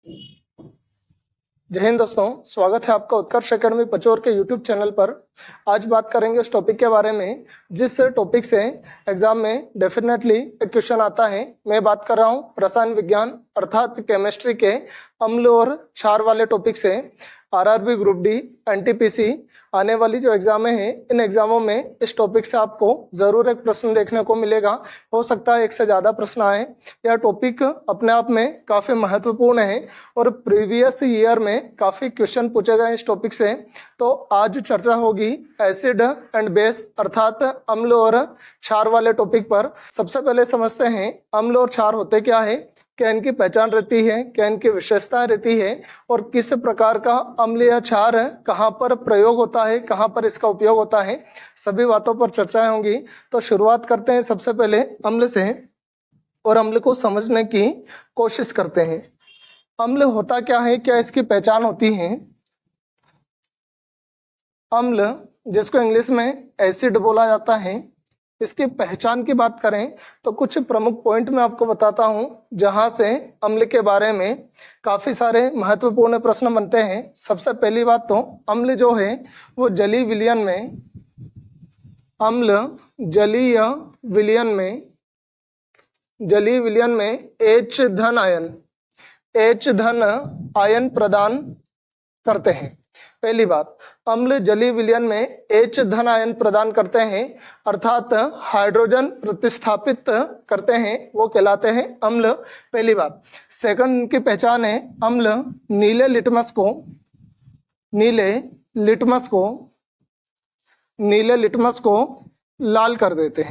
जय हिंद दोस्तों, स्वागत है आपका उत्कर्ष एकेडमी पचोर के यूट्यूब चैनल पर। आज बात करेंगे उस टॉपिक के बारे में जिस टॉपिक से एग्जाम में डेफिनेटली एक क्वेश्चन आता है। मैं बात कर रहा हूँ रसायन विज्ञान अर्थात केमिस्ट्री के अम्ल और क्षार वाले टॉपिक से। आरआरबी ग्रुप डी, एनटीपीसी आने वाली जो एग्जामें हैं, इन एग्जामों में इस टॉपिक से आपको ज़रूर एक प्रश्न देखने को मिलेगा। हो सकता है एक से ज़्यादा प्रश्न आए। यह टॉपिक अपने आप में काफ़ी महत्वपूर्ण है और प्रीवियस ईयर में काफ़ी क्वेश्चन पूछे गए इस टॉपिक से। तो आज चर्चा होगी एसिड एंड बेस अर्थात अम्ल और क्षार वाले टॉपिक पर। सबसे पहले समझते हैं अम्ल और क्षार होते क्या है, क्या इनकी पहचान रहती है, क्या इनकी विशेषताएं रहती है और किस प्रकार का अम्ल या क्षार कहाँ पर प्रयोग होता है, कहाँ पर इसका उपयोग होता है, सभी बातों पर चर्चाएं होंगी। तो शुरुआत करते हैं सबसे पहले अम्ल से और अम्ल को समझने की कोशिश करते हैं। अम्ल होता क्या है, क्या इसकी पहचान होती है। अम्ल जिसको इंग्लिश में एसिड बोला जाता है, इसकी पहचान की बात करें तो कुछ प्रमुख पॉइंट मैं आपको बताता हूं जहां से अम्ल के बारे में काफ़ी सारे महत्वपूर्ण प्रश्न बनते हैं। सबसे पहली बात तो अम्ल जो है वो जलीय विलयन में, अम्ल जलीय विलयन में H धन आयन प्रदान करते हैं। पहली बात, अम्ल जलीय विलयन में H धन आयन प्रदान करते हैं अर्थात हाइड्रोजन प्रतिस्थापित करते हैं, वो कहलाते हैं अम्ल। पहली बात। सेकंड की पहचान है अम्ल नीले लिटमस को लाल कर देते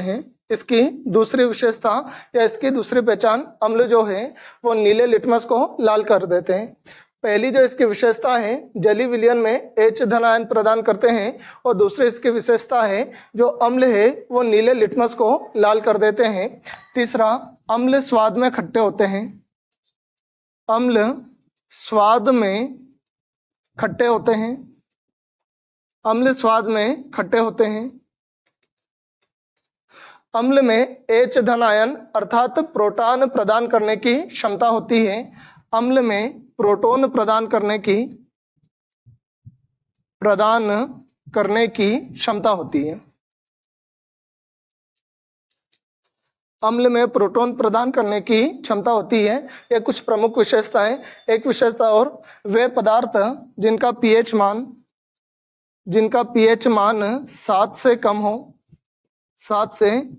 हैं। इसकी दूसरी विशेषता या इसकी दूसरी पहचान, अम्ल जो है वो नीले लिटमस को लाल कर देते हैं। पहली जो इसकी विशेषता है, जलीय विलयन में H धन आयन प्रदान करते हैं और दूसरी इसकी विशेषता है जो अम्ल है वो नीले लिटमस को लाल कर देते हैं। तीसरा, अम्ल स्वाद में खट्टे होते हैं। अम्ल स्वाद में खट्टे होते हैं। अम्ल में H धन आयन अर्थात प्रोटॉन प्रदान करने की क्षमता होती है। अम्ल में प्रोटॉन प्रदान करने की क्षमता होती है। अम्ल में प्रोटॉन प्रदान करने की क्षमता होती है। ये कुछ प्रमुख विशेषताएं। एक विशेषता और, वे पदार्थ जिनका पीएच मान 7 से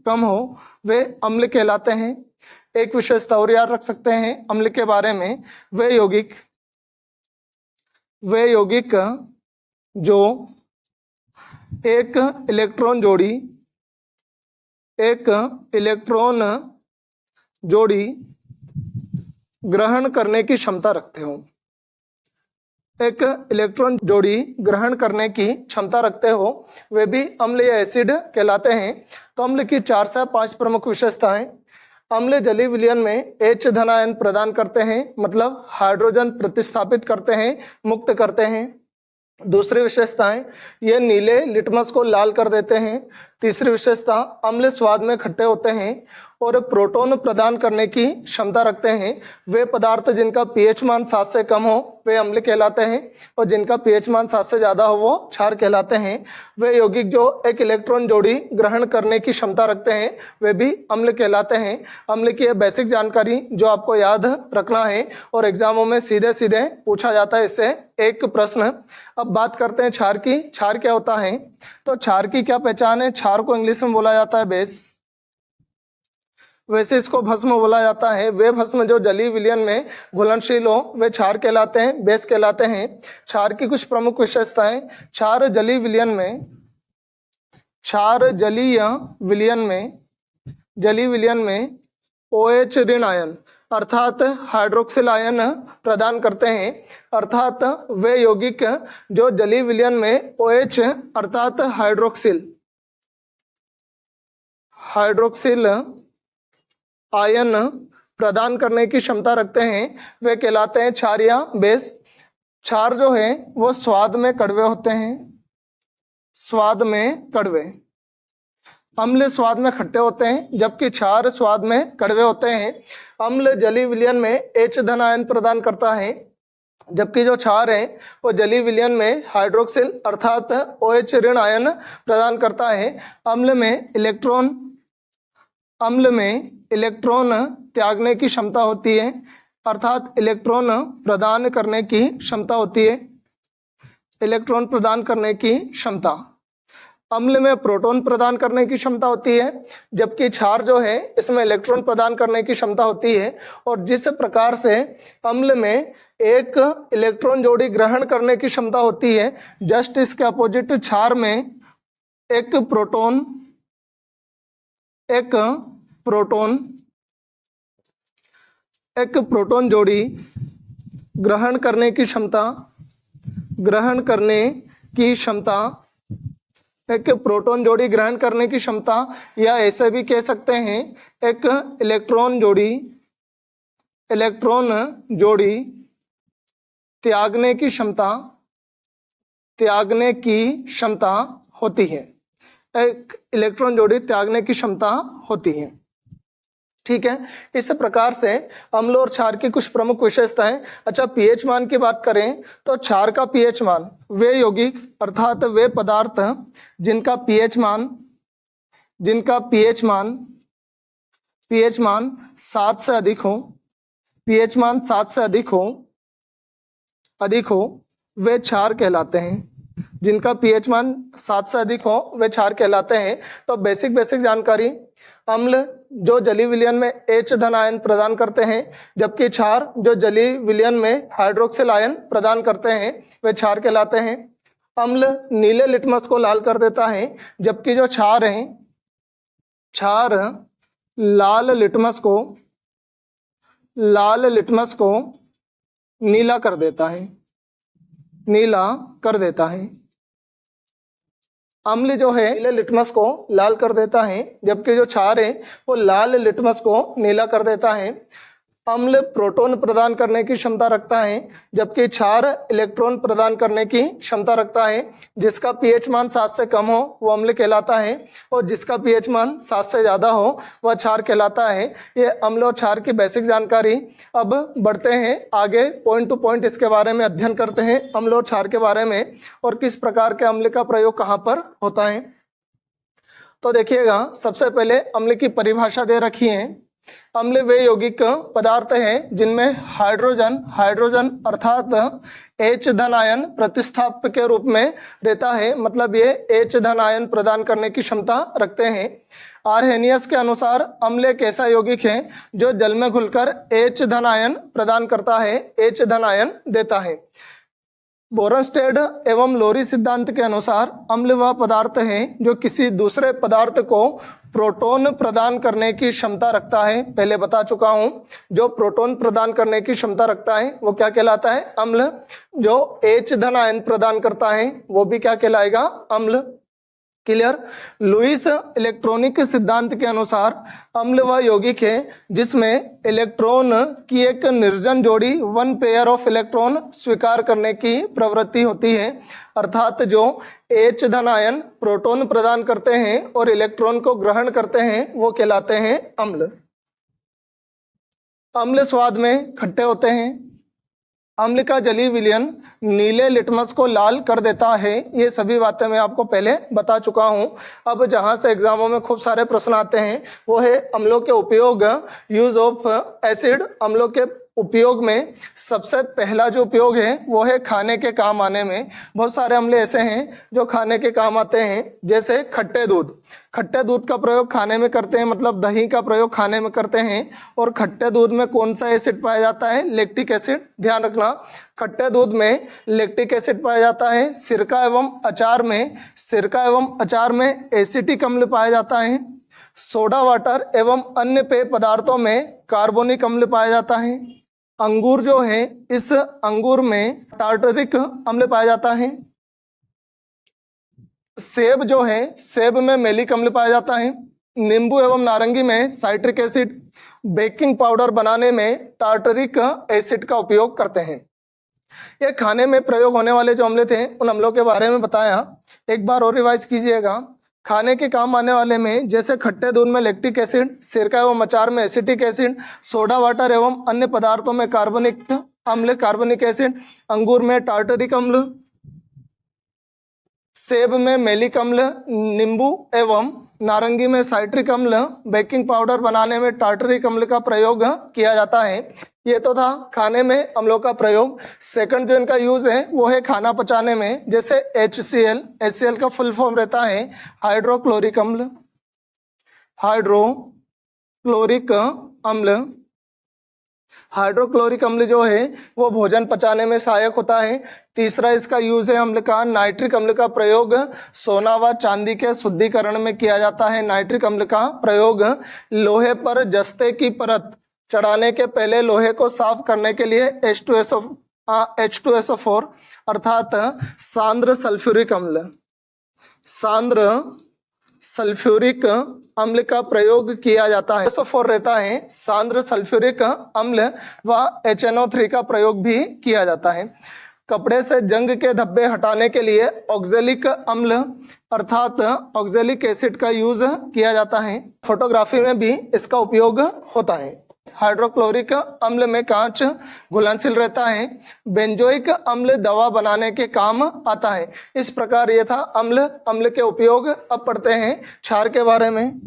कम हो वे अम्ल कहलाते हैं। एक विशेषता और याद रख सकते हैं अम्ल के बारे में, वे यौगिक जो एक इलेक्ट्रॉन जोड़ी ग्रहण करने की क्षमता रखते हो। एक इलेक्ट्रॉन जोड़ी ग्रहण करने की क्षमता रखते हो, वे भी अम्ल या एसिड कहलाते हैं। तो अम्ल की 4 से 5 प्रमुख विशेषताएं। अम्ल जलीय विलयन में H धन आयन प्रदान करते हैं, मतलब हाइड्रोजन प्रतिस्थापित करते हैं, मुक्त करते हैं। दूसरी विशेषताएं, ये नीले लिटमस को लाल कर देते हैं। तीसरी विशेषता, अम्ल स्वाद में खट्टे होते हैं और प्रोटॉन प्रदान करने की क्षमता रखते हैं। वे पदार्थ जिनका पीएच मान 7 से कम हो वे अम्ल कहलाते हैं और जिनका पीएच मान 7 से ज़्यादा हो वो क्षार कहलाते हैं। वे यौगिक जो एक इलेक्ट्रॉन जोड़ी ग्रहण करने की क्षमता रखते हैं वे भी अम्ल कहलाते हैं। अम्ल की बेसिक जानकारी जो आपको याद रखना है और एग्जामों में सीधे पूछा जाता है इससे एक प्रश्न। अब बात करते हैं क्षार की। क्षार क्या होता है, तो क्षार की क्या पहचान है। क्षार को इंग्लिश में बोला जाता है बेस, वैसे इसको भस्म बोला जाता है। वे भस्म जो जलीय विलयन में घुलनशील हो वे क्षार कहलाते हैं, बेस कहलाते हैं। क्षार की कुछ प्रमुख विशेषताएं। क्षार जलीय विलयन में OH ऋण आयन अर्थात हाइड्रोक्सिल आयन प्रदान करते हैं। अर्थात वे यौगिक जो जलीय विलयन में OH अर्थात हाइड्रोक्सिल आयन प्रदान करने की क्षमता रखते हैं, वे कहलाते हैं क्षार या बेस। क्षार जो है वो स्वाद में कड़वे होते हैं, अम्ल स्वाद में खट्टे होते हैं जबकि क्षार स्वाद में कड़वे होते हैं। अम्ल जलीय विलयन में H धन आयन प्रदान करता है जबकि जो क्षार है वो जलीय विलयन में हाइड्रोक्सिल अर्थात OH ऋण आयन प्रदान करता है। अम्ल में इलेक्ट्रॉन त्यागने की क्षमता होती है अर्थात इलेक्ट्रॉन प्रदान करने की क्षमता होती है, इलेक्ट्रॉन प्रदान करने की क्षमता। अम्ल में प्रोटॉन प्रदान करने की क्षमता होती है जबकि क्षार जो है इसमें इलेक्ट्रॉन प्रदान करने की क्षमता होती है। और जिस प्रकार से अम्ल में एक इलेक्ट्रॉन जोड़ी ग्रहण करने की क्षमता होती है, जस्ट इसके अपोजिट क्षार में एक प्रोटॉन जोड़ी ग्रहण करने की एक प्रोटॉन जोड़ी ग्रहण करने की क्षमता, या ऐसे भी कह सकते हैं एक इलेक्ट्रॉन जोड़ी त्यागने की क्षमता होती है, एक इलेक्ट्रॉन जोड़ी त्यागने की क्षमता होती है। ठीक है, इस प्रकार से अम्ल और क्षार की कुछ प्रमुख विशेषताएं। अच्छा, पीएच मान की बात करें तो क्षार का पीएच मान वे यौगिक अर्थात वे पदार्थ जिनका पीएच मान 7 से अधिक हो, पीएच मान 7 से अधिक हो वे क्षार कहलाते हैं। जिनका पीएच मान 7 से अधिक हो वे क्षार कहलाते हैं। तो बेसिक जानकारी, अम्ल जो जलीय विलयन में H धन आयन प्रदान करते हैं जबकि क्षार जो जलीय विलयन में हाइड्रोक्सिल आयन प्रदान करते हैं वे क्षार कहलाते हैं। अम्ल नीले लिटमस को लाल कर देता है जबकि जो क्षार है क्षार लाल लिटमस को नीला कर देता है। अम्ल जो है नीले लिटमस को लाल कर देता है जबकि जो क्षार है वो लाल लिटमस को नीला कर देता है। अम्ल प्रोटॉन प्रदान करने की क्षमता रखता है जबकि क्षार इलेक्ट्रॉन प्रदान करने की क्षमता रखता है। जिसका पीएच मान 7 से कम हो वो अम्ल कहलाता है और जिसका पीएच मान 7 से ज़्यादा हो वह क्षार कहलाता है। ये अम्ल और क्षार की बेसिक जानकारी। अब बढ़ते हैं आगे, पॉइंट टू पॉइंट इसके बारे में अध्ययन करते हैं अम्ल और क्षार के बारे में और किस प्रकार के अम्ल का प्रयोग कहाँ पर होता है। तो देखिएगा, सबसे पहले अम्ल की परिभाषा दे रखी है। अम्ल वे यौगिक पदार्थ हैं जिनमें हाइड्रोजन अर्थात H धन आयन प्रतिस्थापक के रूप में रहता है, मतलब ये H धन आयन प्रदान करने की क्षमता रखते हैं। आर्हेनियस के अनुसार अम्ल एक ऐसा यौगिक है जो जल में घुलकर H धन आयन प्रदान करता है, H धन आयन देता है। बोरनस्टेड एवं लोरी सिद्धांत के अनुसार अम्ल वह पदार्थ है जो किसी दूसरे पदार्थ को प्रोटॉन प्रदान करने की क्षमता रखता है। पहले बता चुका हूं, जो प्रोटॉन प्रदान करने की क्षमता रखता है वो क्या कहलाता है? अम्ल। जो H धन आयन प्रदान करता है वो भी क्या कहलाएगा? अम्ल। क्लियर। लुईस इलेक्ट्रॉनिक सिद्धांत के अनुसार अम्ल वह यौगिक है जिसमें इलेक्ट्रॉन की एक निर्जन जोड़ी वन पेयर ऑफ इलेक्ट्रॉन स्वीकार करने की प्रवृत्ति होती है, अर्थात जो H धन आयन प्रोटॉन प्रदान करते हैं और इलेक्ट्रॉन को ग्रहण करते हैं वो कहलाते हैं अम्ल। अम्ल स्वाद में खट्टे होते हैं। अम्ल का जलीय विलयन नीले लिटमस को लाल कर देता है। ये सभी बातें मैं आपको पहले बता चुका हूँ। अब जहाँ से एग्जामों में खूब सारे प्रश्न आते हैं वो है अम्लों के उपयोग, यूज ऑफ एसिड। अम्लों के उपयोग में सबसे पहला जो उपयोग है वो है खाने के काम आने में। बहुत सारे अम्ल ऐसे हैं जो खाने के काम आते हैं, जैसे खट्टे दूध। खट्टे दूध का प्रयोग खाने में करते हैं, मतलब दही का प्रयोग खाने में करते हैं। और खट्टे दूध में कौन सा एसिड पाया जाता है? Lactic acid. ध्यान रखना, खट्टे दूध में लैक्टिक एसिड पाया जाता है। सिरका एवं अचार में एसिटिक अम्ल पाया जाता है। सोडा वाटर एवं अन्य पेय पदार्थों में कार्बोनिक अम्ल पाया जाता है। अंगूर जो है, इस अंगूर में टार्टरिक अम्ल पाया जाता है। सेब जो है, सेब में मैलिक अम्ल पाया जाता है। नींबू एवं नारंगी में साइट्रिक एसिड। बेकिंग पाउडर बनाने में टार्टरिक एसिड का उपयोग करते हैं। ये खाने में प्रयोग होने वाले जो अम्ल थे उन अम्लों के बारे में बताया। एक बार और रिवाइज कीजिएगा। खाने के काम आने वाले में जैसे खट्टे दूध में लैक्टिक एसिड, सिरका एवं अचार में एसिटिक एसिड, सोडा वाटर एवं अन्य पदार्थों में कार्बनिक अम्ल कार्बनिक एसिड, अंगूर में टार्टरिक अम्ल, सेब में मैलिक अम्ल, नींबू एवं नारंगी में साइट्रिक अम्ल, बेकिंग पाउडर बनाने में टार्टरिक अम्ल का प्रयोग किया जाता है। ये तो था खाने में अम्लों का प्रयोग। सेकंड जो इनका यूज है वो है खाना पचाने में, जैसे HCl, HCl का फुल फॉर्म रहता है हाइड्रोक्लोरिक अम्ल, हाइड्रोक्लोरिक अम्ल। हाइड्रोक्लोरिक अम्ल जो है वो भोजन पचाने में सहायक होता है। तीसरा इसका यूज है अम्ल का नाइट्रिक अम्ल का प्रयोग सोना व चांदी के शुद्धिकरण में किया जाता है। नाइट्रिक अम्ल का प्रयोग लोहे पर जस्ते की परत चढ़ाने के पहले लोहे को साफ करने के लिए H2SO4 अर्थात सांद्र सल्फ्यूरिक अम्ल, सांद्र सल्फ्यूरिक अम्ल का प्रयोग किया जाता है। SO4 रहता है सांद्र सल्फ्यूरिक अम्ल व HNO3 का प्रयोग भी किया जाता है। कपड़े से जंग के धब्बे हटाने के लिए ऑक्जेलिक अम्ल अर्थात ऑक्जेलिक एसिड का यूज किया जाता है। फोटोग्राफी में भी इसका उपयोग होता है। हाइड्रोक्लोरिक अम्ल में कांच घुलनशील रहता है। बेंजोइक अम्ल दवा बनाने के काम आता है। इस प्रकार ये था अम्ल के उपयोग। अब पढ़ते हैं क्षार के बारे में,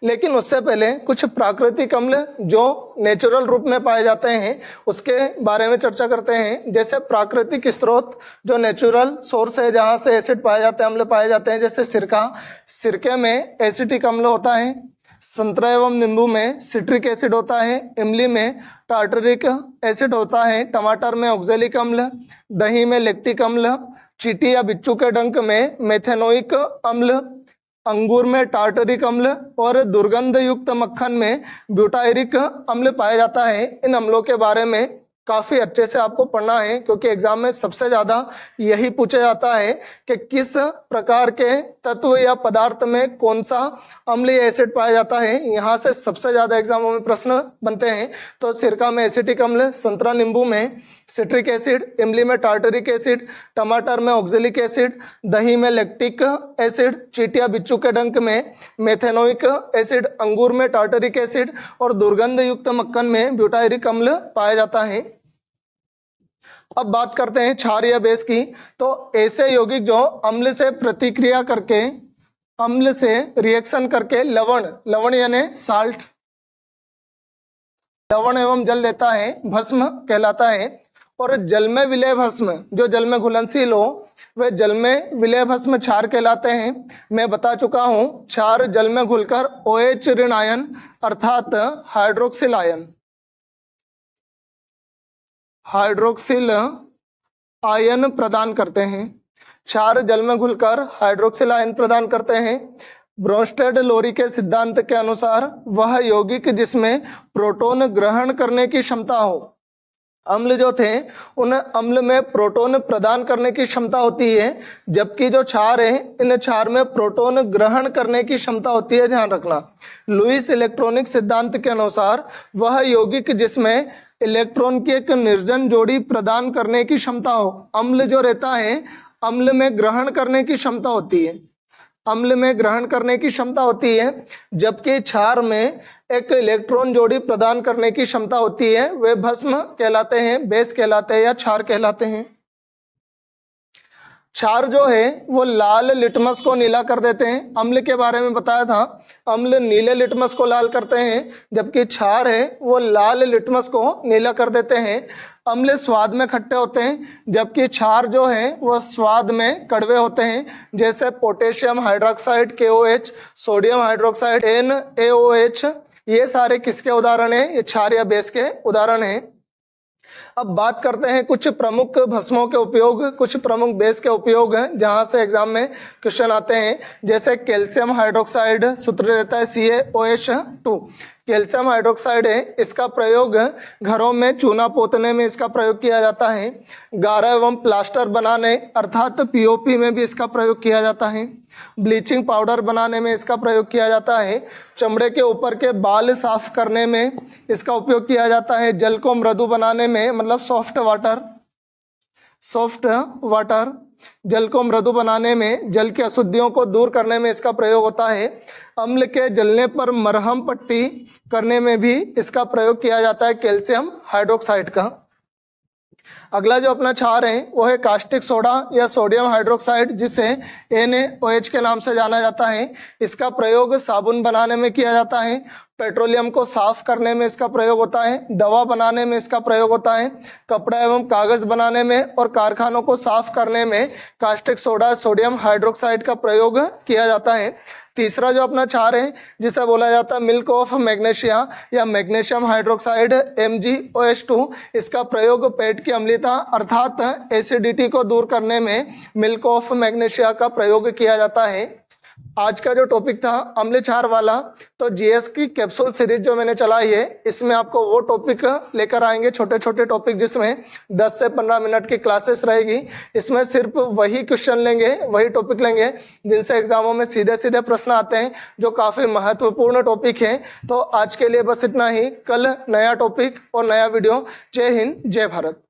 लेकिन उससे पहले कुछ प्राकृतिक अम्ल जो नेचुरल रूप में पाए जाते हैं उसके बारे में चर्चा करते हैं। जैसे प्राकृतिक स्रोत जो नेचुरल सोर्स है जहाँ से एसिड पाए जाते हैं, अम्ल पाए जाते हैं, जैसे सिरका, सिरके में एसिटिक अम्ल होता है। संतरा एवं नींबू में सिट्रिक एसिड होता है। इमली में टार्टरिक एसिड होता है। टमाटर में ऑक्जेलिक अम्ल, दही में लैक्टिक अम्ल, चींटी या बिच्छू के डंक में मेथेनोइक अम्ल, अंगूर में टार्टरिक अम्ल और दुर्गंध युक्त मक्खन में ब्यूटायरिक अम्ल पाया जाता है। इन अम्लों के बारे में काफ़ी अच्छे से आपको पढ़ना है, क्योंकि एग्जाम में सबसे ज़्यादा यही पूछा जाता है कि किस प्रकार के तत्व या पदार्थ में कौन सा अम्ल या एसिड पाया जाता है। यहाँ से सबसे ज़्यादा एग्जामों में प्रश्न बनते हैं। तो सिरका में एसिटिक अम्ल, संतरा नींबू में सिट्रिक एसिड, इमली में टार्टरिक एसिड, टमाटर में ऑक्जेलिक एसिड, दही में लैक्टिक एसिड, चींटिया बिच्छू के डंक में मेथेनोइक एसिड, अंगूर में टार्टरिक एसिड और दुर्गंध युक्त मक्खन में ब्यूटायरिक अम्ल पाया जाता है। अब बात करते हैं क्षार या बेस की। तो ऐसे यौगिक जो अम्ल से प्रतिक्रिया करके, अम्ल से रिएक्शन करके लवण यानी साल्ट, लवण एवं जल लेता है, भस्म कहलाता है। और जल में विलय भस्म जो जल में घुलनशील हो वे जल में विलय भस्म क्षार कहलाते हैं। मैं बता चुका हूं क्षार जल में घुलकर OH ऋण आयन अर्थात हाइड्रोक्सिल आयन प्रदान करते हैं। क्षार जल में घुलकर हाइड्रोक्सिल आयन प्रदान करते हैं। ब्रोंस्टेड लोरी के सिद्धांत के अनुसार वह यौगिक जिसमें प्रोटॉन ग्रहण करने की क्षमता हो, अम्ल जो थे उन अम्ल में प्रोटॉन प्रदान करने की क्षमता होती है, जबकि जो क्षार है इन क्षार में प्रोटॉन ग्रहण करने की क्षमता होती है। ध्यान रखना, लुईस इलेक्ट्रॉनिक सिद्धांत के अनुसार वह यौगिक जिसमें इलेक्ट्रॉन की एक निर्जन जोड़ी प्रदान करने की क्षमता हो, अम्ल जो रहता है अम्ल में ग्रहण करने की क्षमता होती है, अम्ल में ग्रहण करने की क्षमता होती है, जबकि क्षार में एक इलेक्ट्रॉन जोड़ी प्रदान करने की क्षमता होती है। वे भस्म कहलाते हैं, बेस कहलाते हैं या क्षार कहलाते हैं। क्षार जो है वो लाल लिटमस को नीला कर देते हैं। अम्ल के बारे में बताया था, अम्ल नीले लिटमस को लाल करते हैं, जबकि क्षार है वो लाल लिटमस को नीला कर देते हैं। अम्ल स्वाद में खट्टे होते हैं, जबकि क्षार जो है वह स्वाद में कड़वे होते हैं। जैसे potassium hydroxide KOH, sodium hydroxide NaOH, ये सारे किसके उदाहरण हैं? ये क्षार या बेस के उदाहरण हैं। अब बात करते हैं कुछ प्रमुख भस्मों के उपयोग, कुछ प्रमुख बेस के उपयोग हैं जहां से एग्जाम में क्वेश्चन आते हैं। जैसे कैल्शियम हाइड्रोक्साइड, सूत्र रहता है CaOH2। कैल्शियम हाइड्रोक्साइड है, इसका प्रयोग घरों में चूना पोतने में इसका प्रयोग किया जाता है। गारा एवं प्लास्टर बनाने अर्थात POP में भी इसका प्रयोग किया जाता है। ब्लीचिंग पाउडर बनाने में इसका प्रयोग किया जाता है। चमड़े के ऊपर के बाल साफ करने में इसका उपयोग किया जाता है। जल को मृदु बनाने में, मतलब सॉफ्ट वाटर जल को मृदु बनाने में, जल की अशुद्धियों को दूर करने में इसका प्रयोग होता है। अम्ल के जलने पर मरहम पट्टी करने में भी इसका प्रयोग किया जाता है, कैल्शियम हाइड्रोक्साइड का। अगला जो अपना क्षार है वो है कास्टिक सोडा या सोडियम हाइड्रोक्साइड, जिसे NaOH के नाम से जाना जाता है। इसका प्रयोग साबुन बनाने में किया जाता है, पेट्रोलियम को साफ करने में इसका प्रयोग होता है, दवा बनाने में इसका प्रयोग होता है, कपड़ा एवं कागज बनाने में और कारखानों को साफ करने में कास्टिक सोडा सोडियम हाइड्रोक्साइड का प्रयोग किया जाता है। तीसरा जो अपना क्षार है जिसे बोला जाता है मिल्क ऑफ मैग्नीशिया या मैग्नीशियम हाइड्रोक्साइड MgOH2, इसका प्रयोग पेट की अम्लता अर्थात एसिडिटी को दूर करने में मिल्क ऑफ मैग्नीशिया का प्रयोग किया जाता है। आज का जो टॉपिक था अम्ल क्षार वाला, तो GS की कैप्सूल सीरीज जो मैंने चलाई है इसमें आपको वो टॉपिक लेकर आएंगे, छोटे छोटे टॉपिक, जिसमें 10 से 15 मिनट की क्लासेस रहेगी। इसमें सिर्फ वही क्वेश्चन लेंगे, वही टॉपिक लेंगे जिनसे एग्जामों में सीधे सीधे प्रश्न आते हैं, जो काफ़ी महत्वपूर्ण टॉपिक है। तो आज के लिए बस इतना ही, कल नया टॉपिक और नया वीडियो। जय हिंद, जय भारत।